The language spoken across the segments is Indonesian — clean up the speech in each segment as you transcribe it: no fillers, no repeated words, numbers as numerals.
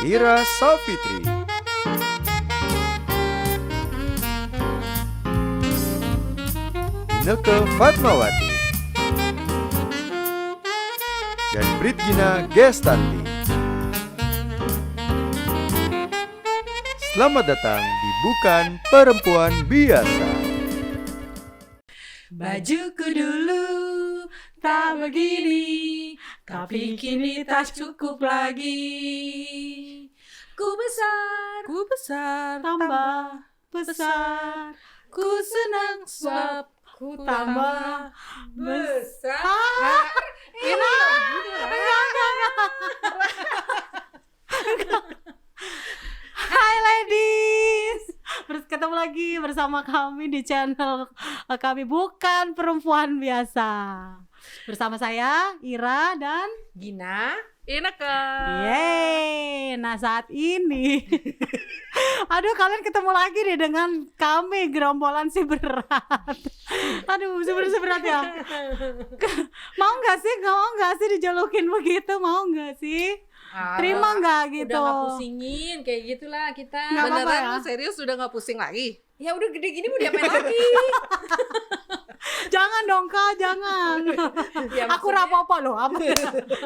Ira Savitri. Inneke Fatmawati dan Britgina Gestanti. Selamat datang di Bukan Perempuan Biasa. Bajuku dulu tak begini, tapi kini tak cukup lagi. Ku besar, tambah besar. Ku senang sebab ku tambah besar. Hai ladies, ketemu lagi bersama kami di channel kami Bukan Perempuan Biasa. Bersama saya Ira dan Gina, Inneke. yeay. Nah saat ini aduh, kalian ketemu lagi nih dengan kami gerombolan si berat. Aduh, si berat ya. Mau nggak sih dijulukin begitu? Mau nggak sih? Terima nggak gitu? Udah gak pusingin, kayak gitulah kita. Nggak apa-apa Beneran ya. lu serius udah gak pusing lagi? Ya udah gede gini mau diapain lagi? Jangan dong Kak, jangan. Ya, Aku maksudnya- rapopo loh. Apa?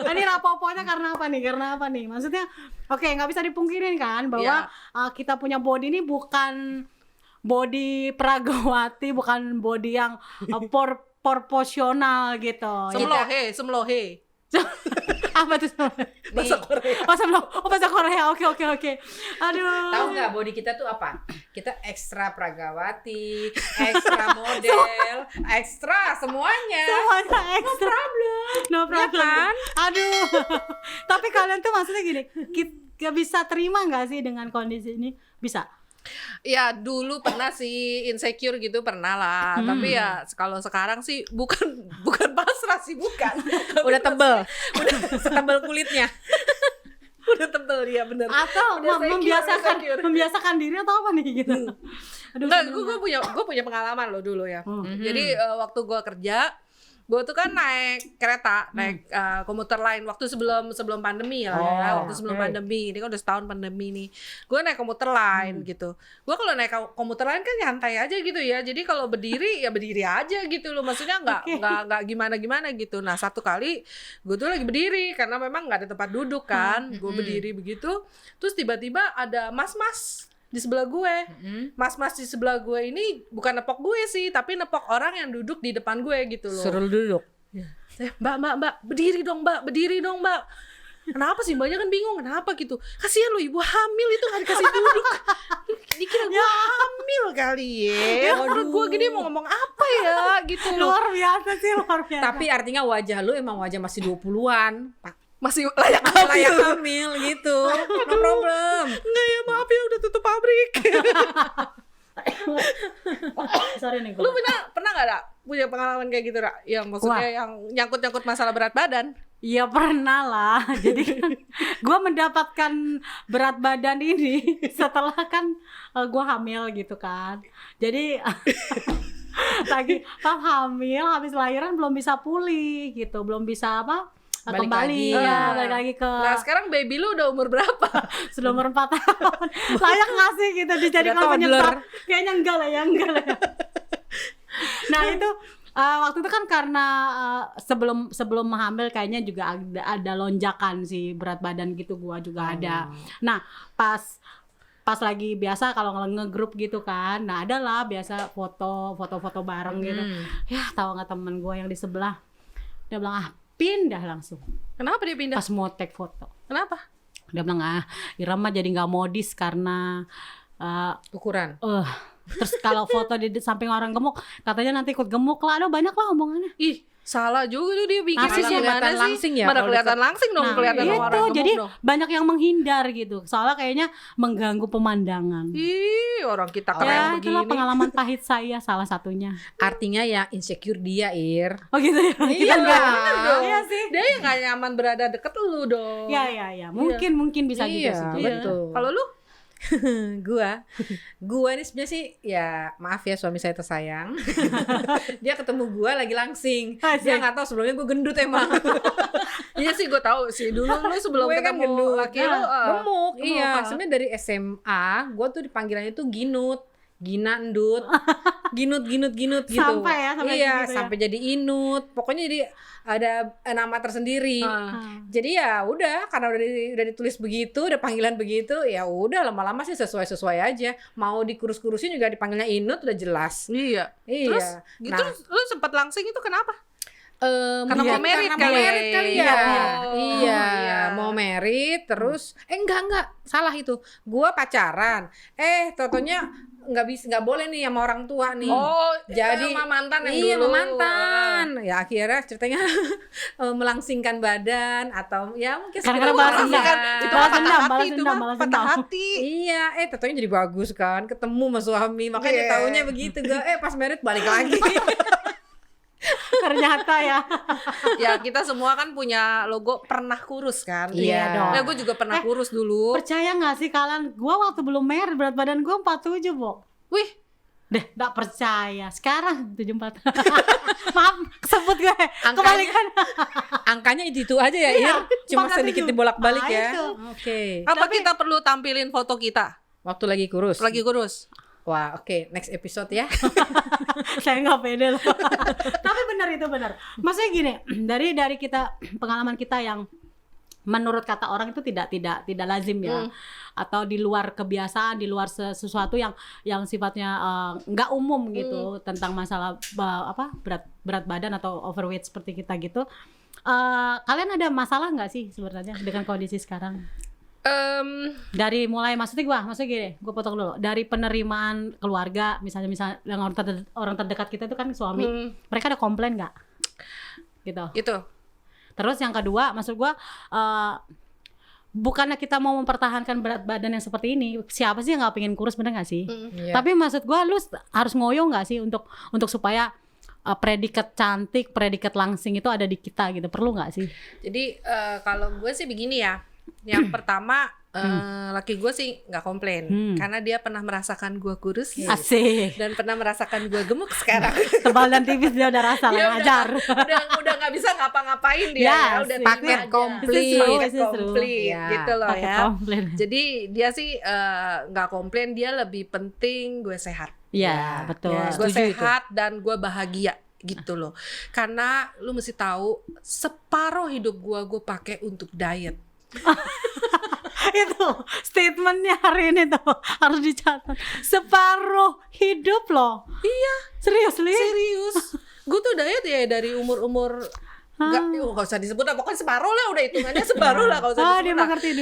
Ini rapoponya karena apa nih? Maksudnya, oke, nggak bisa dipungkirin kan bahwa kita punya body ini bukan body Pragawati, bukan body yang proporsional gitu. Semlohe. Apa tuh? Bahasa Korea. Bahasa Korea. Oke. Aduh. Tahu nggak body kita tuh apa? Kita ekstra Pragawati, ekstra model, ekstra semuanya. Semuanya ekstra. No problem. Ya kan? Aduh. Tapi kalian tuh maksudnya gini, gak bisa terima gak sih dengan kondisi ini? Bisa? Ya dulu pernah sih insecure gitu pernah lah. Tapi ya kalau sekarang sih bukan pasrah sih, bukan. Udah tebel, udah setebel kulitnya. Udah tebel ya bener. Atau Udah membiasakan diri atau apa nih gitu? Aduh, Enggak, gue punya pengalaman loh dulu ya. Jadi waktu gue kerja, gue tuh kan naik kereta, naik komuter lain waktu sebelum pandemi lah ya. Waktu sebelum pandemi, ini kan udah setahun pandemi nih. Gue naik komuter lain gitu. Gue kalau naik komuter lain kan nyantai aja gitu ya. Jadi kalau berdiri ya berdiri aja gitu loh. Maksudnya nggak gimana gitu. Nah satu kali gue tuh lagi berdiri karena memang nggak ada tempat duduk kan. Gue berdiri begitu. Terus tiba-tiba ada mas-mas di sebelah gue. Mas-mas di sebelah gue ini bukan nepok gue sih, tapi nepok orang yang duduk di depan gue gitu loh. Suruh duduk. Mbak, berdiri dong mbak. Kenapa sih mbaknya kan bingung kenapa gitu. Kasihan lo ibu hamil itu gak dikasih duduk. Dikira gue hamil kali ya. Menurut gue gini mau ngomong apa ya gitu loh. luar biasa. Tapi artinya wajah lu emang wajah masih 20-an. Masih layak Hamil gitu. No problem. Enggak ya, maaf ya udah tutup pabrik. Sorry nih. Lu pernah gak Ra? Punya pengalaman kayak gitu Ra? Yang maksudnya yang nyangkut-nyangkut masalah berat badan? Iya pernah lah. Jadi kan gue mendapatkan berat badan ini setelah kan gue hamil gitu kan. Jadi lagi pas hamil, habis lahiran belum bisa pulih gitu, belum bisa Balik kembali lagi. ya, balik lagi ke Nah sekarang baby lu udah umur berapa? sudah umur 4 tahun. Layak nggak sih gitu dijadikan Udah penyebab? toddler. Kayaknya enggak lah ya. Nah itu waktu itu kan karena sebelum hamil kayaknya juga ada lonjakan sih berat badan gitu, gua juga ada. Nah pas lagi biasa kalau ngegrup gitu kan, nah adalah biasa foto bareng gitu. Ya tahu nggak temen gua yang di sebelah, dia bilang pindah langsung. Kenapa dia pindah? Pas mau take foto. Kenapa? Dia bilang Ira mah jadi nggak modis karena Ukuran. terus kalau foto di samping orang gemuk katanya nanti ikut gemuk lah. Aduh banyak lah omongannya. Ih salah juga tuh dia bikin. Narsis ya, kelihatan langsing ya, Mana kalau kelihatan langsing dong, Nah kelihatan itu orang gemuk jadi dong. banyak yang menghindar gitu. Soalnya kayaknya mengganggu pemandangan. Ih orang kita keren Ya begini. itulah pengalaman pahit saya salah satunya. Artinya ya insecure dia, Ir. Oh gitu ya. Iya bener dong. Iya sih. Dia yang gak nyaman berada deket lu dong. Ya. Mungkin bisa juga sih. Iya, betul. Kalau lu? Gua ini sebenarnya sih ya maaf ya suami saya tersayang. Dia ketemu gua lagi langsing. Dia nggak tahu sebelumnya gua gendut emang. Iya sih gue tahu sih. Dulu lu sebelum Gue kan ketemu gendut. laki lu Gemuk. iya. Pas sebenarnya dari SMA, gue tuh dipanggilannya tuh Ginut. Gina Endut, Ginut gitu. Sampai ya, sampai iya, gitu ya. sampai jadi Inut. Pokoknya jadi ada nama tersendiri. Ah. Jadi ya udah, karena udah ditulis begitu, udah panggilan begitu, ya udah lama-lama sih sesuai aja. Mau dikurus-kurusin juga dipanggilnya Inut udah jelas. Iya. Iya. Terus gitu lu sempat langsing itu kenapa? Karena Mungkin mau merit karena kali mau ya? merit kali ya. Iya. Iya, Iya. mau merit terus enggak, salah itu. Gua pacaran. Totonya nggak boleh nih sama orang tua nih. Oh, jadi sama mantan yang iya, dulu. sama mantan. Ya akhirnya ceritanya melangsingkan badan atau ya mungkin Kadang-kadang sekedar balas dendam. olahraga. Itu Balas patah dendam, hati balas itu dendam, mah, balas patah dendam. hati. Iya, totonya jadi bagus kan, ketemu sama suami, makanya Iya. taunya begitu gak. Pas merit balik lagi. Ternyata ya. Ya kita semua kan punya logo pernah kurus kan. Iya dong. Ya gue juga pernah kurus dulu. Percaya nggak sih kalian? Gua waktu belum merit berat badan gua 47, Bo. Wih, Deh, nggak percaya. Sekarang 74. Maaf, kesebut gue. Kebalikan. Angkanya itu aja ya, Iya, Ir. Cuma 47. sedikit dibolak-balik Ah, ya. itu. Oke. apa kita perlu tampilin foto kita Waktu lagi kurus. lagi kurus? Wah, oke. Next episode ya. Saya nggak pede loh. Tapi benar itu benar. Maksudnya gini, dari kita pengalaman kita yang menurut kata orang itu tidak lazim ya, atau di luar kebiasaan, di luar sesuatu yang sifatnya nggak umum gitu tentang masalah berat badan atau overweight seperti kita gitu. Kalian ada masalah nggak sih sebenarnya dengan kondisi sekarang? Dari mulai maksudnya gini, gue potong dulu, dari penerimaan keluarga, misalnya yang orang terdekat kita itu kan suami, mereka ada komplain nggak gitu? Itu. Terus yang kedua, maksud gue bukannya kita mau mempertahankan berat badan yang seperti ini, siapa sih yang nggak pengen kurus, bener nggak sih? Iya. Tapi maksud gue lu harus ngoyo nggak sih untuk supaya predikat cantik, predikat langsing itu ada di kita gitu, perlu nggak sih? Jadi kalau gue sih begini ya. Yang pertama laki gue sih nggak komplain karena dia pernah merasakan gue kurus Asik. dan pernah merasakan gue gemuk sekarang. Tebal dan tipis dia udah rasa Dia lah, ngajar. udah nggak bisa ngapa-ngapain dia Ya, ya, udah sih. terima Paket aja. komplit. Paket Itu seru. komplit Ya, gitu loh Pakai ya. komplain. Jadi dia sih nggak komplain, dia lebih penting gue sehat. Iya, betul. Ya, Gue setuju itu. sehat dan gue bahagia gitu loh. Karena lu mesti tahu separuh hidup gue pakai untuk diet. Itu statementnya hari ini tuh harus dicatat. Separuh hidup loh. Iya, Serius, Li? serius. Gue tuh diet ya dari umur nggak usah disebut lah, pokoknya separuh lah, udah hitungannya separuh lah, kalau usah disebut Dia lah.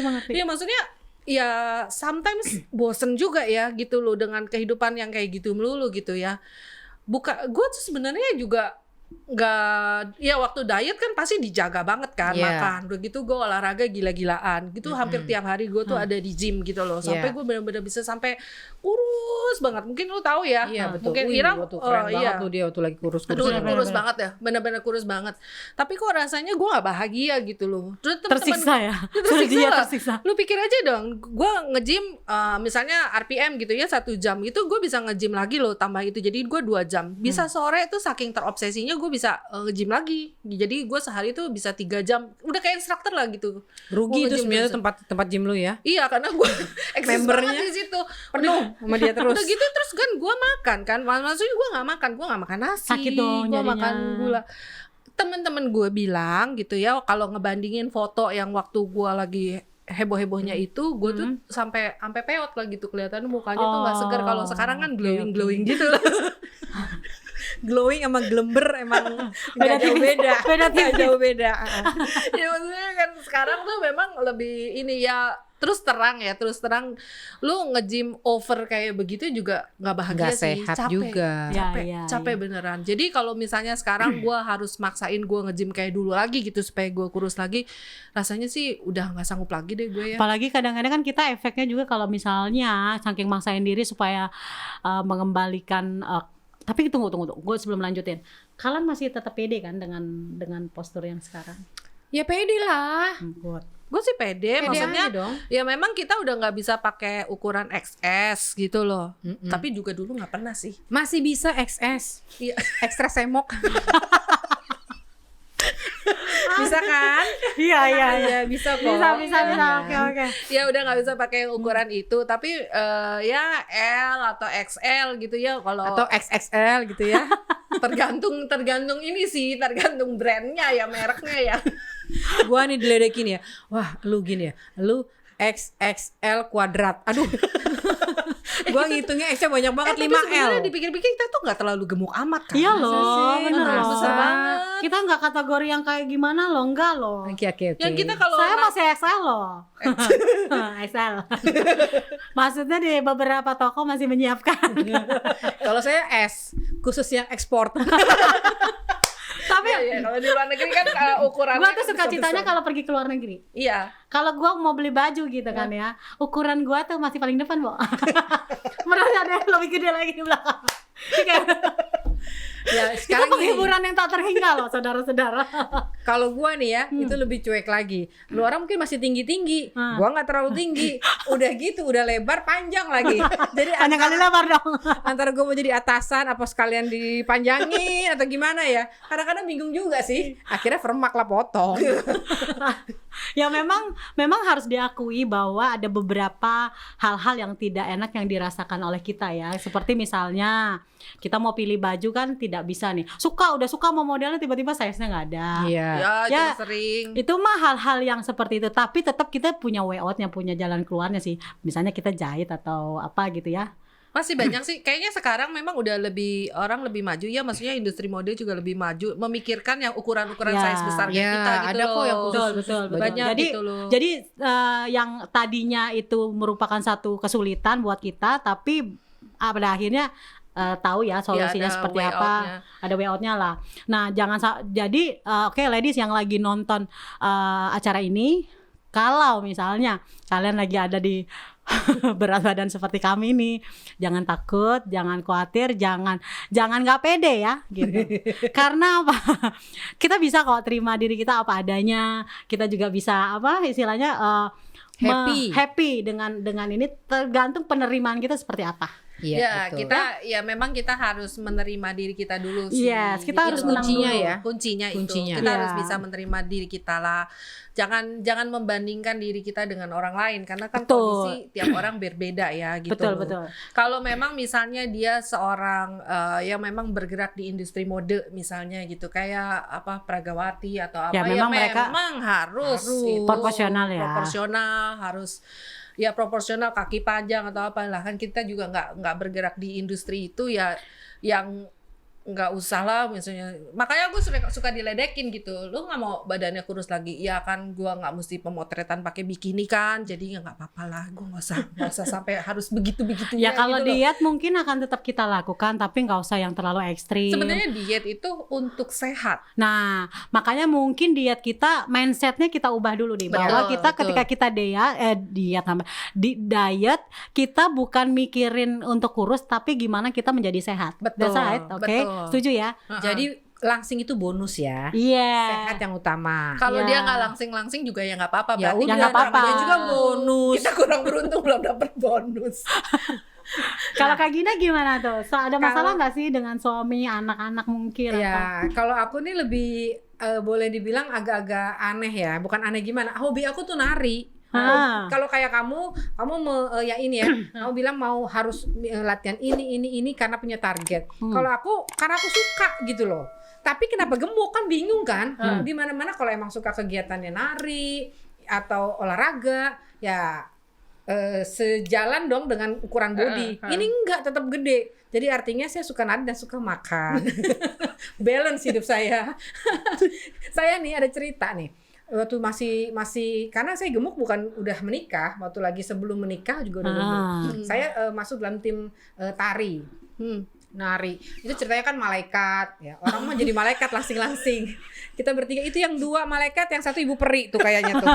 mengerti. Iya, maksudnya ya sometimes bosen juga ya gitu loh dengan kehidupan yang kayak gitu melulu gitu ya. Gue tuh sebenarnya juga nggak, ya waktu diet kan pasti dijaga banget kan, Yeah. makan udah gitu, gue olahraga gila-gilaan gitu, hampir tiap hari gue tuh ada di gym gitu loh, sampai Yeah. gue benar-benar bisa sampai kurus banget. Mungkin lu tahu ya, Iya, betul. mungkin Wih, Ira tuh keren banget iya. tuh dia waktu lagi kurus. Aduh, Bener-bener. kurus banget ya, benar-benar kurus banget. Tapi kok rasanya gue nggak bahagia gitu loh. Terus teman-teman Tersiksa ya. tersiksa Dia lah. tersiksa. Lu pikir aja dong, gue nge-gym misalnya RPM gitu ya 1 jam gitu, gue bisa nge-gym lagi loh tambah itu, jadi gue 2 jam. Bisa sore tuh saking terobsesinya gue bisa nge-gym lagi. Jadi gue sehari tuh bisa 3 jam, udah kayak instruktur lah gitu. Rugi Gua itu nge-gym sebenarnya terus. tempat gym lu ya. Iya, karena gue eksis Membernya banget di situ. Penuh sama dia terus. Udah gitu terus kan gue makan kan, maksudnya gue nggak makan nasi, Sakit dong gue jadinya. makan gula. Temen-temen gue bilang gitu ya, kalau ngebandingin foto yang waktu gue lagi heboh-hebohnya itu, gue tuh sampai peot lah gitu, kelihatan mukanya tuh nggak segar. Kalau sekarang kan glowing gitu lah. Glowing sama glember emang Beda nggak jauh tipis. beda. Beda Nggak tipis. jauh beda. Ya maksudnya kan sekarang tuh memang lebih ini ya, terus terang lu nge-gym over kayak begitu juga nggak bahagia Nggak sih, sehat capek. juga. Capek Ya. beneran. Jadi kalau misalnya sekarang gue harus maksain gue nge-gym kayak dulu lagi gitu supaya gue kurus lagi, rasanya sih udah nggak sanggup lagi deh gue ya. Apalagi kadang-kadang kan kita efeknya juga kalau misalnya saking maksain diri supaya mengembalikan tapi tunggu, gue sebelum lanjutin, kalian masih tetap pede kan dengan postur yang sekarang? Ya pede lah. Good. Gue sih pede, maksudnya aja dong. ya memang kita udah nggak bisa pakai ukuran XS gitu loh. Tapi juga dulu nggak pernah sih. Masih bisa XS. Iya. Ekstra semok. Bisa kan? Iya. Ya bisa kok. Bisa. Iya. Oke. Ya udah nggak bisa pakai ukuran itu, tapi ya L atau XL gitu ya kalau Atau XXL gitu ya. tergantung ini sih, tergantung brandnya ya, mereknya ya. Gua nih diledekin ya. Wah, lu gini ya. Lu XXL kuadrat. Aduh. Gua ngitungnya X-nya banyak banget, Tapi 5L. sebenarnya dipikir-pikir kita tuh nggak terlalu gemuk amat kan. Iya Masa loh, sih? bener Masa? loh. Besar banget. Kita nggak kategori yang kayak gimana loh, enggak loh. Oke. Yang kita kalau Saya masih XL loh. XL. Maksudnya di beberapa toko masih menyiapkan. Kalau saya S, khusus yang ekspor. Tapi ya, kalau di luar negeri kan ukurannya gua tuh kan suka besar-besar. citanya kalau pergi ke luar negeri. Iya. Kalau gua mau beli baju gitu kan ya, ukuran gua tuh masih paling depan, Bo. Menurut ada yang lebih gede lagi di belakang. Ya, Itu sekarang gini, penghiburan yang tak terhingga loh, saudara-saudara. kalau gua nih ya, itu lebih cuek lagi. Lu orang mungkin masih tinggi-tinggi. Gua nggak terlalu tinggi. Udah gitu, udah lebar, panjang lagi. Jadi Hanya kali lebar dong. antara gue mau jadi atasan apa sekalian dipanjangin atau gimana ya, kadang-kadang bingung juga sih. Akhirnya fermak lah, potong. Ya memang harus diakui bahwa ada beberapa hal-hal yang tidak enak yang dirasakan oleh kita ya. Seperti misalnya kita mau pilih baju kan tidak bisa nih. Udah suka mau modelnya tiba-tiba size-nya nggak ada. Iya. Ya, Ya, juga sering. Itu mah hal-hal yang seperti itu, tapi tetap kita punya way out-nya, punya jalan keluarnya sih. Misalnya kita jahit atau apa gitu ya. Masih banyak sih. Kayaknya sekarang memang udah orang lebih maju ya. Maksudnya industri mode juga lebih maju, memikirkan yang ukuran-ukuran Ya. size besar kayak Ya, kita gitu ada loh. kok yang khusus. Betul. Banyak Jadi gitu loh. Jadi yang tadinya itu merupakan satu kesulitan buat kita, tapi pada akhirnya tahu ya solusinya ada seperti way apa, out-nya. ada way out-nya lah. Nah jadi oke, ladies yang lagi nonton acara ini, kalau misalnya kalian lagi ada di berat badan seperti kami nih, jangan takut, jangan khawatir, jangan nggak pede ya gitu. Karena apa? Kita bisa kok terima diri kita apa adanya. Kita juga bisa apa istilahnya happy dengan ini, tergantung penerimaan kita seperti apa. Ya, betul. memang kita harus menerima diri kita dulu sih. Yes, kita harus Itu menang kuncinya dulu. ya. Kuncinya itu. Kuncinya. Kita Ya. harus bisa menerima diri kita lah. Jangan membandingkan diri kita dengan orang lain karena kan Betul. kondisi tiap orang berbeda ya gitu. Betul. Kalau memang misalnya dia seorang yang memang bergerak di industri mode misalnya gitu, kayak apa Pragawati atau apa Ya, memang mereka memang harus itu proporsional ya. Proporsional kaki panjang atau apa lah, kan kita juga nggak bergerak di industri itu ya, yang nggak usah lah misalnya. Makanya aku suka diledekin gitu, lu nggak mau badannya kurus lagi ya kan, gua nggak mesti pemotretan pakai bikini kan, jadi ya nggak apa-apa lah, gua nggak usah sampai harus begitu Ya kalau diet mungkin akan tetap kita lakukan, tapi nggak usah yang terlalu ekstrim. sebenarnya diet itu untuk sehat. Nah, makanya mungkin diet kita, mindsetnya kita ubah dulu deh. Bahwa kita betul. ketika kita diet, kita bukan mikirin untuk kurus, tapi gimana kita menjadi sehat. Betul, That's right, oke? betul. Setuju ya? Jadi langsing itu bonus ya. Iya. Sehat yang utama. Kalau Ya. dia nggak langsing-langsing juga ya nggak apa-apa. Ya Berarti udah, nggak apa-apa. namanya juga bonus. kita kurang beruntung belum dapet bonus. Kalau Kak Gina gimana tuh? Ada masalah nggak sih dengan suami, anak-anak mungkin? Ya, kalau aku nih lebih boleh dibilang agak-agak aneh ya. Bukan aneh gimana? Hobi aku tuh nari. Kalau kayak kamu kamu bilang mau harus latihan ini karena punya target. Kalau aku karena aku suka gitu loh. Tapi kenapa gemuk kan bingung kan? Di mana-mana kalau emang suka kegiatannya nari atau olahraga ya sejalan dong dengan ukuran body. Ini enggak, tetap gede. Jadi artinya saya suka nari dan suka makan. Balance hidup saya. Saya nih ada cerita nih. Waktu masih karena saya gemuk bukan udah menikah, waktu lagi sebelum menikah juga udah gemuk. Saya masuk dalam tim tari. Nari. Itu ceritanya kan malaikat ya. Orang mah jadi malaikat langsing-langsing. Kita bertiga itu yang 2 malaikat, yang 1 ibu peri tuh kayaknya tuh.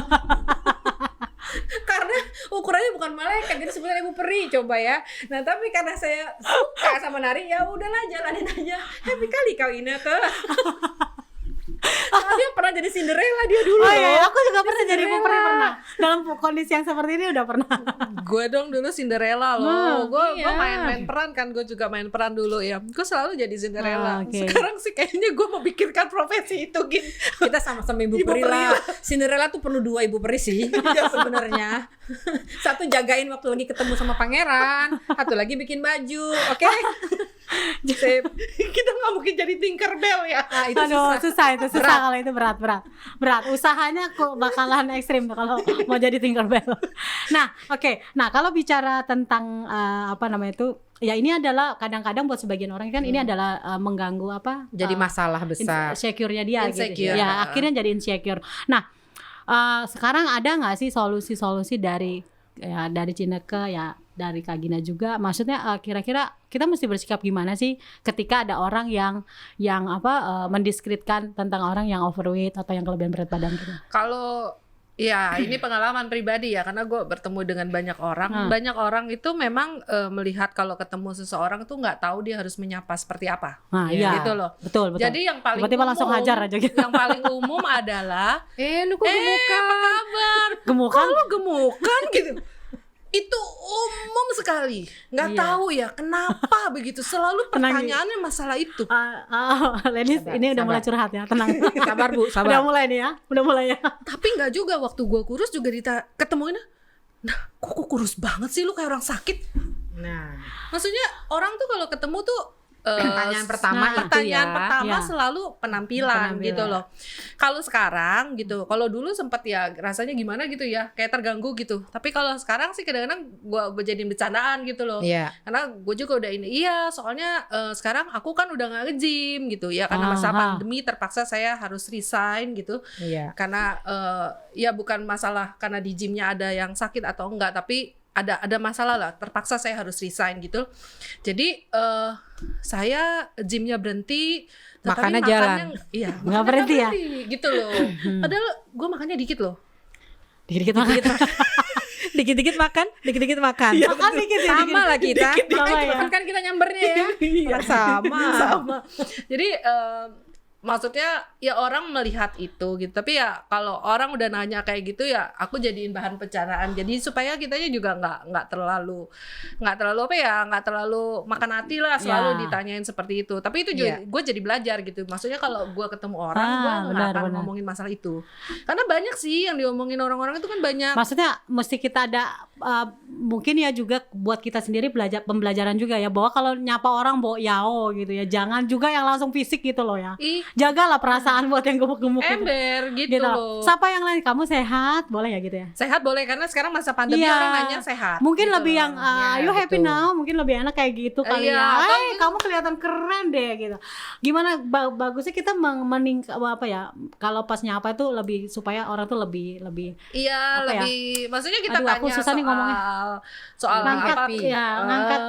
Karena ukurannya bukan malaikat, jadi sebenarnya ibu peri coba ya. Nah, tapi karena saya suka sama nari, ya udahlah jalanin aja. Happy kali kau ini tuh. dia pernah jadi Cinderella dia dulu. Oh iya, loh. aku juga pernah jadi ibu peri pernah. Dalam kondisi yang seperti ini udah pernah. Gue dong dulu Cinderella loh. Nah, Gue iya. main peran kan, gue juga main peran dulu ya. Gue selalu jadi Cinderella. Oke. Sekarang sih kayaknya gue memikirkan profesi itu gitu. Kita sama-sama ibu peri lah. Cinderella tuh perlu 2 ibu peri sih sebenarnya. Satu jagain waktu lagi ketemu sama pangeran, satu lagi bikin baju. Oke. Sip. Kita nggak mungkin jadi Tinkerbell ya. Nah, itu Aduh, susah. susah kalau itu berat. Usahanya kok bakalan ekstrim tuh kalau mau jadi Tinkerbell. Nah, oke. Nah, kalau bicara tentang apa namanya itu, ya ini adalah kadang-kadang buat sebagian orang kan ini adalah mengganggu apa? Jadi masalah besar. Insecure-nya dia gitu. Insecure. Ya, akhirnya jadi insecure. Nah, sekarang ada nggak sih solusi-solusi dari Cineke ya dari Kak Gina juga, maksudnya kira-kira kita mesti bersikap gimana sih ketika ada orang yang mendiskreditkan tentang orang yang overweight atau yang kelebihan berat badan gitu. Kalau ya ini pengalaman pribadi ya, karena gue bertemu dengan banyak orang. Banyak orang itu memang melihat kalau ketemu seseorang tuh nggak tahu dia harus menyapa seperti apa. Nah, iya. Gitu loh. Betul. Jadi yang paling tiba-tiba langsung hajar aja gitu. Yang paling umum adalah Lu kok gemukan? apa kabar? Gemukan? Kok lu gemukan gitu? Itu umum sekali. Nggak tahu ya kenapa begitu. Selalu pertanyaannya masalah itu. Ladies, ini udah mulai curhat ya, tenang. Sabar Bu, Udah sabar. mulai nih ya, Tapi nggak juga, waktu gue kurus juga ketemuin. Nah, kok kurus banget sih lu, kayak orang sakit. Nah, Maksudnya orang tuh kalau ketemu tuh pertanyaan pertama itu pertanyaan ya. pertama Ya. selalu penampilan gitu loh. Kalau sekarang gitu, kalau dulu sempet ya rasanya gimana gitu ya, kayak terganggu gitu. Tapi kalau sekarang sih kadang-kadang gue jadiin bercandaan gitu loh. Iya. Karena gue juga udah ini, soalnya sekarang aku kan udah nggak nge-gym gitu ya, karena masa pandemi terpaksa saya harus resign gitu. Iya. Karena ya bukan masalah karena di gymnya ada yang sakit atau enggak, tapi ada masalah lah, terpaksa saya harus resign gitu. Jadi saya gymnya berhenti, Makannya jalan. iya, Nggak makannya berhenti ya? gitu loh. Padahal gue makannya dikit loh. Dikit-dikit makan. Dikit-dikit makan, dikit-dikit makan. Makan dikit ya, Sama lah kita. Sama ya. Kan kita nyambernya ya. Orang sama. Jadi maksudnya ya orang melihat itu gitu, tapi ya kalau orang udah nanya kayak gitu ya aku jadiin bahan bercandaan, jadi supaya kitanya juga nggak terlalu makan hati lah selalu Ya. ditanyain seperti itu. Tapi itu juga gue jadi belajar gitu, maksudnya kalau gue ketemu orang gue nggak akan ngomongin masalah itu, karena banyak sih yang diomongin orang-orang itu kan banyak. Maksudnya mesti kita ada mungkin ya juga buat kita sendiri pembelajaran juga ya, bahwa kalau nyapa orang bawa yao gitu ya, jangan juga yang langsung fisik gitu loh ya. Jagalah perasaan buat yang gemuk-gemuk Ember gitu loh. Sapa yang lain, kamu sehat boleh ya gitu ya. Sehat boleh, karena sekarang masa pandemi Iya. orang nanya sehat. Mungkin gitu lebih loh. yang you happy betul. now, mungkin lebih enak kayak gitu kali Iya, ya. atau Kamu kelihatan keren deh gitu. Gimana bagusnya kita apa ya? Kalau pas nyapa itu lebih supaya orang tuh lebih Iya, apa ya? lebih maksudnya kita Aduh, tanya aku susah nih ngomongnya. soal ngangkat apa ngangkat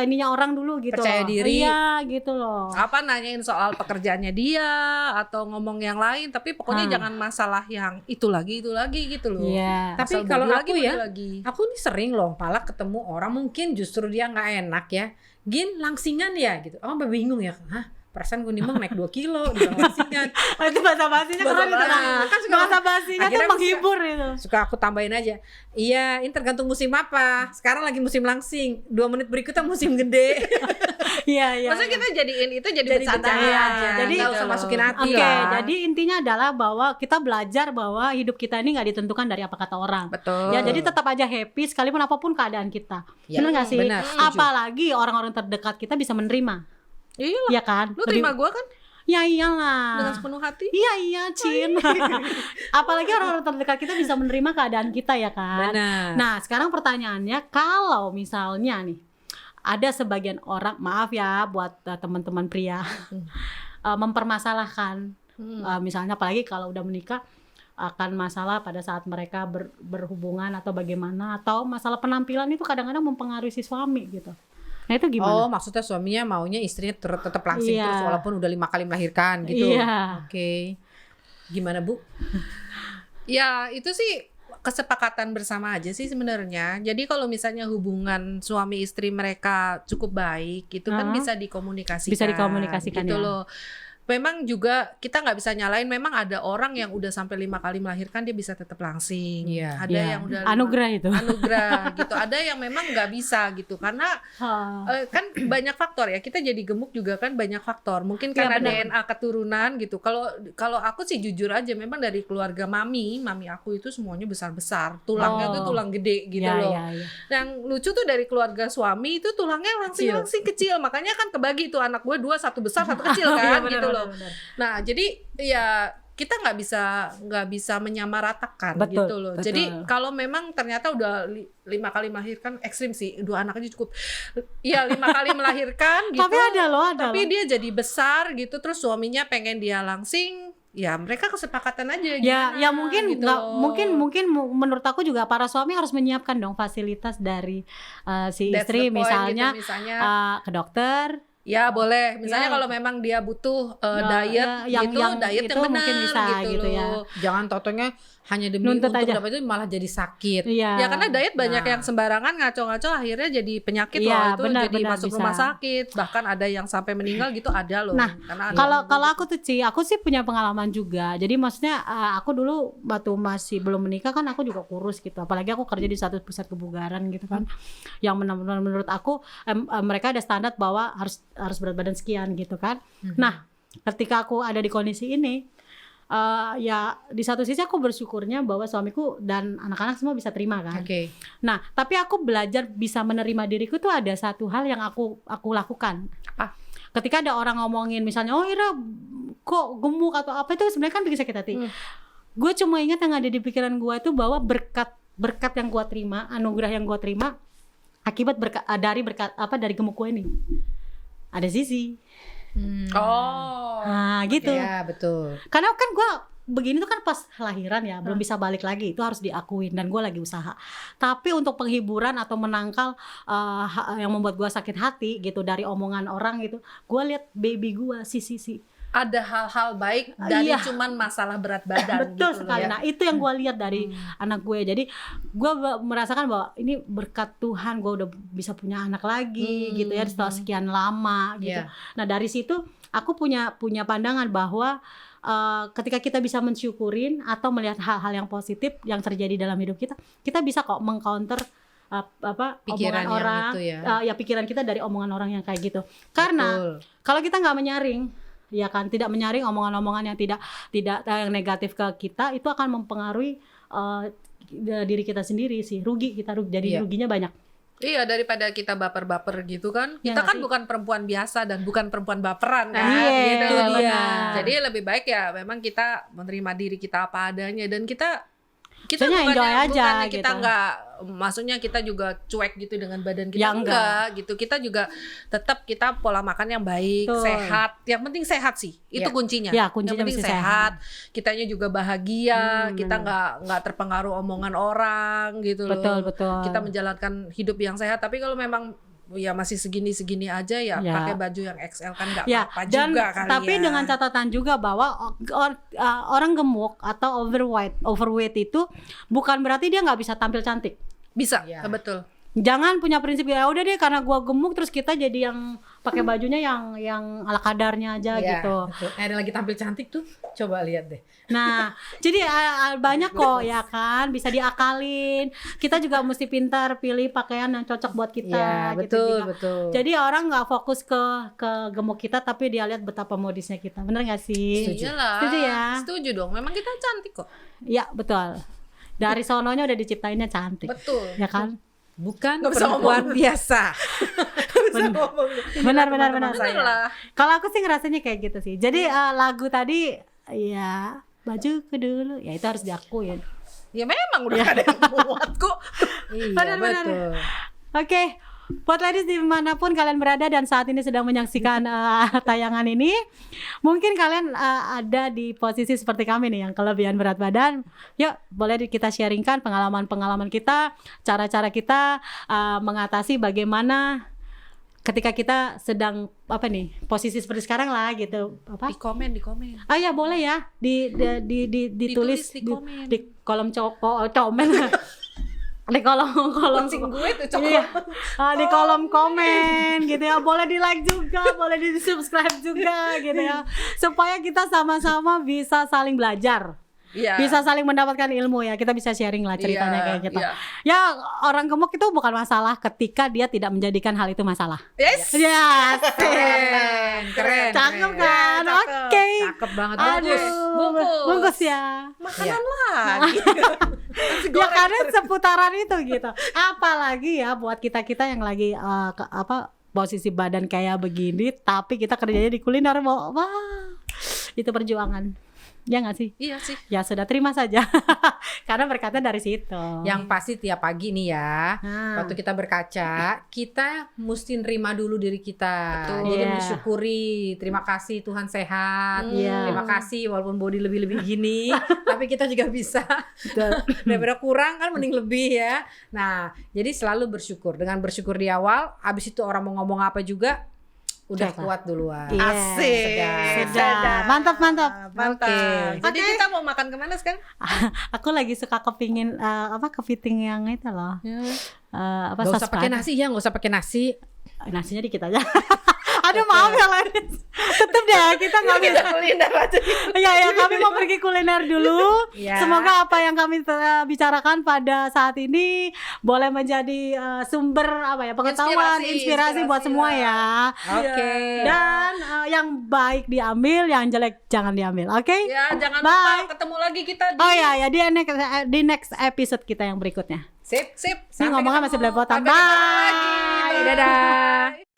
ininya orang dulu gitu Percaya loh. diri. Iya gitu loh. apa nanyain soal pekerjaannya dia atau ngomong yang lain, tapi pokoknya jangan masalah yang itu lagi gitu loh. Iya. Tapi Asal kalau body aku ya, lagi. aku nih sering loh malah ketemu orang mungkin justru dia nggak enak ya. Gin langsingan ya gitu. Oh, bingung ya. Hah? Perasaan gue nimang naik 2 kilo di langsingan. Itu bahasa basinya keren itu. Kan suka Bahasa basinya tuh akhirnya aku menghibur itu. suka aku tambahin aja. Iya, ini tergantung musim apa. Sekarang lagi musim langsing. 2 menit berikutnya musim gede. Iya. Maksudnya kita jadiin itu jadi Jadi bercanda bercanda aja. Jadi nggak usah masukin hati Oke, lah. jadi intinya adalah bahwa kita belajar bahwa hidup kita ini nggak ditentukan dari apa kata orang. Betul. Ya, jadi tetap aja happy sekalipun apapun keadaan kita. Ya, Benar nggak sih? benar, setuju. Apalagi orang-orang terdekat kita bisa menerima. Iya lah. Iya kan? Lu terima gue kan Ya iyalah. dengan sepenuh hati. Iya, Cin. Apalagi orang-orang terdekat kita bisa menerima keadaan kita ya kan. Benar. Nah, sekarang pertanyaannya, kalau misalnya nih ada sebagian orang, maaf ya buat teman-teman pria, mempermasalahkan, misalnya apalagi kalau udah menikah, akan masalah pada saat mereka berhubungan atau bagaimana, atau masalah penampilan itu kadang-kadang mempengaruhi si suami gitu. Nah itu gimana? Oh, maksudnya suaminya maunya istrinya tetap langsing Iya. terus walaupun udah 5 kali melahirkan gitu. Iya. Oke. Gimana, Bu? Ya itu sih kesepakatan bersama aja sih sebenarnya. Jadi kalau misalnya hubungan suami istri mereka cukup baik, itu kan bisa dikomunikasikan. Bisa dikomunikasikan, gitu ya. loh. memang juga kita nggak bisa nyalain. Memang ada orang yang udah sampai 5 kali melahirkan dia bisa tetap langsing. Iya. Ada Iya. yang udah Anugerah itu. anugerah gitu. Ada yang memang nggak bisa gitu karena kan banyak faktor ya. Kita jadi gemuk juga kan banyak faktor. Mungkin karena benar. DNA keturunan gitu. Kalau aku sih jujur aja memang dari keluarga mami aku itu semuanya besar-besar. Tulangnya tuh tulang gede gitu Ya, loh. ya, ya. Yang lucu tuh dari keluarga suami itu tulangnya langsing kecil. Makanya kan kebagi tuh anak gue 2, satu besar satu kecil kan Iya, gitu benar, loh. benar. Nah jadi ya kita nggak bisa menyamaratakan Betul, gitu loh. betul. Jadi kalau memang ternyata udah 5 kali melahirkan, ekstrim sih, 2 anak aja cukup. Ya 5 kali melahirkan gitu. Tapi ada loh. Tapi dia jadi besar gitu, terus suaminya pengen dia langsing. Ya mereka kesepakatan aja Ya, gimana ya mungkin gitu nggak, loh. mungkin menurut aku juga para suami harus menyiapkan dong fasilitas dari si That's istri, the point misalnya gitu, misalnya ke dokter. ya boleh, misalnya Ya. kalau memang dia butuh Ya, diet ya, gitu, diet itu yang benar mungkin bisa gitu ya. loh. Jangan totonya hanya demi Nuntut untuk aja. dapat itu malah jadi sakit. Iya. Ya karena diet banyak Nah. yang sembarangan ngaco-ngaco akhirnya jadi penyakit Iya, loh, itu benar, jadi benar, masuk bisa. rumah sakit, bahkan ada yang sampai meninggal gitu ada loh. Nah, karena ada Kalau aku tuh aku sih punya pengalaman juga. Jadi maksudnya aku dulu waktu masih belum menikah kan aku juga kurus gitu. Apalagi aku kerja di satu pusat kebugaran gitu kan. Yang menurut aku mereka ada standar bahwa harus berat badan sekian gitu kan. Nah, ketika aku ada di kondisi ini ya di satu sisi aku bersyukurnya bahwa suamiku dan anak-anak semua bisa terima kan. Oke. Nah, tapi aku belajar bisa menerima diriku tuh ada satu hal yang aku lakukan. Apa? Ketika ada orang ngomongin misalnya, oh Ira kok gemuk atau apa, itu sebenarnya kan bikin sakit hati. Gue cuma ingat yang ada di pikiran gue itu bahwa berkat yang gue terima, anugerah yang gue terima akibat dari gemuk gue ini. Ada sisi. Oh. Nah, gitu. Ya, betul. Karena kan gue begini tuh kan pas lahiran ya, belum bisa balik lagi, itu harus diakuin dan gue lagi usaha. Tapi untuk penghiburan atau menangkal yang membuat gue sakit hati gitu dari omongan orang gitu, gue lihat baby gue sisi Ada hal-hal baik dari Iya. cuman masalah berat badan betul gitu sekali. loh. Nah itu yang gue lihat dari anak gue. Jadi gue merasakan bahwa ini berkat Tuhan gue udah bisa punya anak lagi gitu ya setelah sekian lama gitu. Iya. Nah dari situ aku punya pandangan bahwa ketika kita bisa mensyukurin atau melihat hal-hal yang positif yang terjadi dalam hidup kita bisa kok mengcounter Pikiran omongan yang orang itu ya. ya pikiran kita dari omongan orang yang kayak gitu. Karena Betul. kalau kita nggak menyaring, ya kan, tidak menyaring omongan-omongan yang tidak yang negatif ke kita, itu akan mempengaruhi diri kita sendiri sih, jadi Iya. ruginya banyak. Iya, daripada kita baper-baper gitu kan. Ya Kita nggak kan sih? bukan perempuan biasa dan bukan perempuan baperan kan. Iya, gitu itu loh. dia. Jadi lebih baik ya memang kita menerima diri kita apa adanya dan kita Soalnya enjoy aja bukannya kita gitu. nggak, maksudnya kita juga cuek gitu dengan badan kita, Ya, enggak gitu. Kita juga tetap kita pola makan yang baik, Betul. sehat. Yang penting sehat sih, itu Ya. kuncinya. Ya, kuncinya yang penting mesti sehat. Kitanya juga bahagia, kita benar. nggak terpengaruh omongan orang gitu loh. Betul. Kita menjalankan hidup yang sehat. Tapi kalau memang ya masih segini aja ya, Ya. pakai baju yang XL kan nggak Ya, apa-apa dan juga kali tapi ya. dengan catatan juga bahwa orang gemuk atau overweight itu bukan berarti dia nggak bisa tampil cantik. bisa, Ya. betul. Jangan punya prinsip ya udah deh karena gua gemuk terus kita jadi yang pakai bajunya yang ala kadarnya aja Iya, gitu. betul. Ada lagi tampil cantik tuh, coba lihat deh. Nah, jadi banyak kok ya kan, bisa diakalin. Kita juga mesti pintar pilih pakaian yang cocok buat kita. Iya, gitu betul, juga. betul. Jadi orang nggak fokus ke gemuk kita, tapi dia lihat betapa modisnya kita. Bener nggak sih? Iyalah. Setuju ya? Setuju dong. Memang kita cantik kok. Ya betul. Dari sononya udah diciptainnya cantik. Betul. Ya kan? Bukan Nggak bisa perempuan biasa. Benar. Bener lah. Kalau aku sih ngerasanya kayak gitu sih. Jadi lagu tadi ya bajuku dulu, ya itu harus diakuin. Ya memang udah ada yang muat kok. Iya, Benar. betul. Oke, buat ladies dimanapun kalian berada dan saat ini sedang menyaksikan tayangan ini, mungkin kalian ada di posisi seperti kami nih yang kelebihan berat badan. Yuk, boleh kita sharingkan pengalaman-pengalaman kita, cara-cara kita mengatasi bagaimana ketika kita sedang posisi seperti sekarang lah gitu. Di komen. Ah ya boleh ya ditulis di komen. di kolom komen. di kolom Kucing gue tuh coklat. iya. Di kolom komen gitu ya, boleh di like juga, boleh di subscribe juga gitu ya, supaya kita sama-sama bisa saling belajar. Iya. Bisa saling mendapatkan ilmu ya, kita bisa sharing lah ceritanya Iya, kayak gitu. iya. Ya orang gemuk itu bukan masalah ketika dia tidak menjadikan hal itu masalah. Yes. Ya, Keren. cakep keren. kan? Cakep. Oke. Cakep banget. Aduh, Bungkus. ya. Makanan lagi. Nasi Ya goreng. karena seputaran itu gitu. Apalagi ya buat kita-kita yang lagi posisi badan kayak begini, tapi kita kerjanya di kuliner, wah, itu perjuangan. Ya nggak sih? Iya sih. Ya sudah, terima saja. Karena berkatnya dari situ. Yang pasti tiap pagi nih ya, waktu kita berkaca, kita mesti nerima dulu diri kita. Betul. Jadi Iya. mensyukuri, terima kasih Tuhan sehat. Iya. Terima kasih walaupun body lebih-lebih gini, tapi kita juga bisa. Daripada kurang kan mending lebih ya. Nah, jadi selalu bersyukur. Dengan bersyukur di awal, abis itu orang mau ngomong apa juga udah Siapa? kuat duluan. Iya. Asik. Sudah. Mantap. Mantap. Oke. Jadi kita mau makan kemana sekarang? Aku lagi suka kepingin kepiting yang itu loh. Gak usah pakai nasi ya, gak usah pakai nasi. Nasinya dikit aja. Aduh maaf ya ladies. Tetep deh kita nggak bisa. kuliner aja. Ya kami mau pergi kuliner dulu. Ya. Semoga apa yang kami bicarakan pada saat ini boleh menjadi sumber pengetahuan, inspirasi buat semua ya. Oke. Dan yang baik diambil, yang jelek jangan diambil. Oke? Ya, jangan Bye. lupa ketemu lagi kita di Oh ya di next episode kita yang berikutnya. Sip. Sip. Ini ngomongnya masih belepotan. Sampai ketemu Bye. lagi. Dadah.